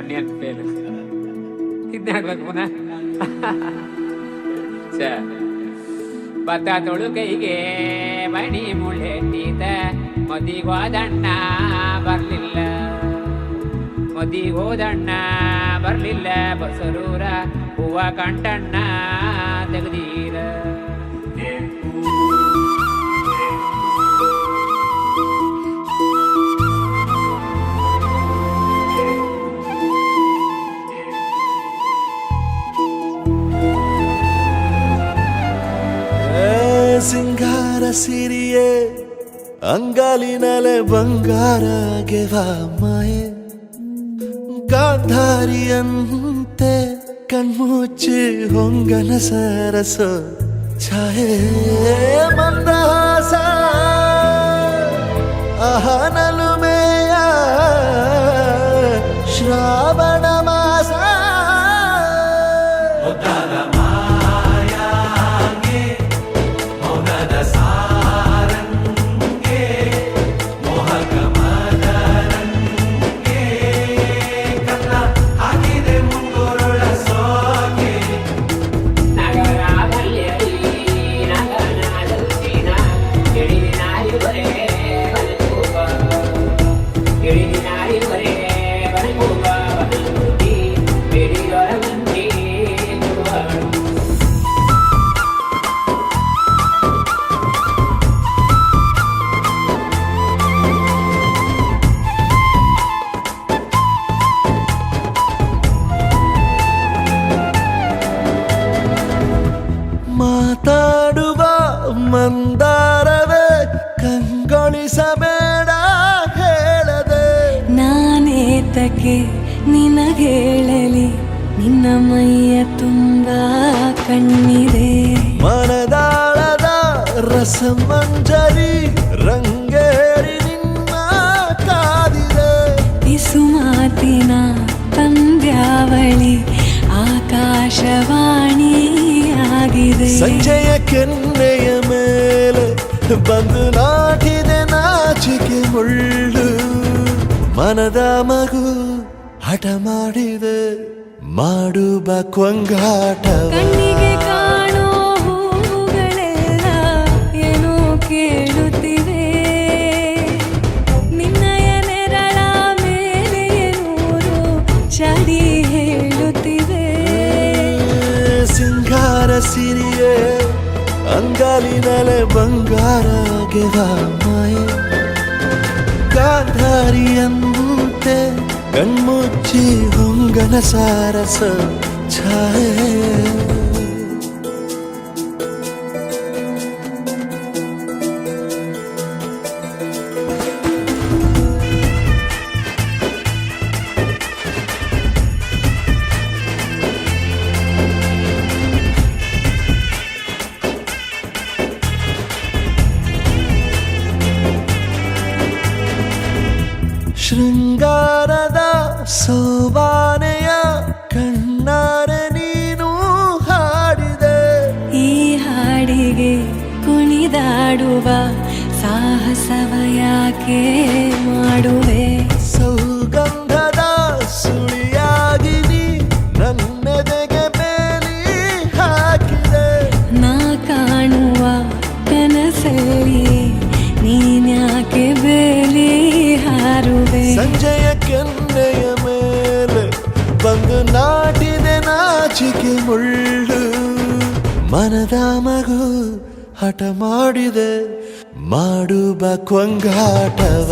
ನೆನಪೇನು ಇದನ್ನ ಹಾಡ್ಬೇಕು ಪುನಃ. ಭತ್ತ ತೊಳು ಕೈಗೆ ಮಣಿ ಮುಳ್ಳೆಟ್ಟಿದ ಮದಿಗೋದಣ್ಣ ಬರ್ಲಿಲ್ಲ, ಮದಿಗೋದಣ್ಣ ಬರ್ಲಿಲ್ಲ, ಬಸರೂರ ಹೂವ ಕಂಟಣ್ಣ ತೆಗೆದೀರ. ಸಿಂಗಾರ ಸಿರಿಯೇ ಅಂಗಾಲಿನಲೆ ಬಂಗಾರ ಗೆವ ಮಾಯೆ, ಗಾಂಧಾರಿಯಂತೆ ಕಣ್ಮುಚ್ಚಿ ಹೊಂಗನ ಸರಸ ಛಾಯೆ, ಮಂದಹಾಸ ಅಹನಲುಮೆಯ ಶ್ರಾವಣ ಮಾಸ, ಮಾತಾಡುವ ಮಂದಾರವೇ ಕಂಗೊಳಿಸಬೇಡ ಹೇಳದೆ, ನಾನೇತಕ್ಕೆ ನಿನಗೇಳಲಿ ನಿನ್ನ ಮೈಯ ತುಂಬ ಕಣ್ಣಿದೆ, ಮನದಾಳದ ರಸಮಂಜರಿ ರಂಗೇರಿ ನಿನ್ನ ಕಾದಿದೆ, ಬಿಸು ಮಾತಿನ ಪಂದ್ಯಾವಳಿ ಆಕಾಶವಾಣಿಯಾಗಿದೆ, ಸಂಜೆಯ ಕೆನ್ನೆಯ ಮೇಲೆ ಬಂದು ನಾಟಿದೆ ನಾಚಿಕೆ ಮುಳ್ಳು, ಮನದ ಮಗು ಹಠ ಮಾಡಿದೆ ಮಾಡುವ ಕೊಂಗಾಟವ, ಕಣ್ಣಿಗೆ ಕಾಣೋ ಹೂಗಳೆಲ್ಲ ಏನೋ ಕೇಳುತ್ತಿವೆ, ನಿನ್ನಯ ನೆರಳ ಮೇಲೆ ನೂರು ಚಡಿ ಹೇಳುತ್ತಿವೆ, ಸಿಂಗಾರ ಸಿರಿಯೇ ಅಂಗಾಲಿನಲೆ ಬಂಗಾರ ಗೆವ ಮಾಯೆ, ಗಾಂಧಾರಿಯಂತೆ ಕಣ್ಮುಚ್ಚಿ ಹೊಂಗನ ಸಾರಸ ಛಾಯೆ. ಶೃಂಗಾರದ ಸೋಬಾನೆಯ ಕಣ್ಣಾರೆ ನೀನು ಹಾಡಿದೆ, ಈ ಹಾಡಿಗೆ ಕುಣಿದಾಡುವ ಸಾಹಸವ ಯಾಕೆ ಮಾಡುವೆ, ಸೌಗಂಧದ ಸುಳಿಯಾಗಿ ನೀ ನನ್ನೆದೆಗೆ ಬೇಲಿ ಹಾಕಿದೆ, ನಾ ಕಾಣುವ ಕನಸಲ್ಲಿ ನೀನ್ಯಾಕೆ ಬೇಲಿ ಹಾರುವೆ, ಸಂಜೆಯ ಕೆನ್ನೆಯ ಮೇಲೆ ಬಂದು ನಾಟಿದೆ ನಾಚಿಕೆ ಮುಳ್ಳು, ಮನದ ಮಗು ಹಠ ಮಾಡಿದೆ ಮಾಡುವ ಕೊಂಗಾಟವ.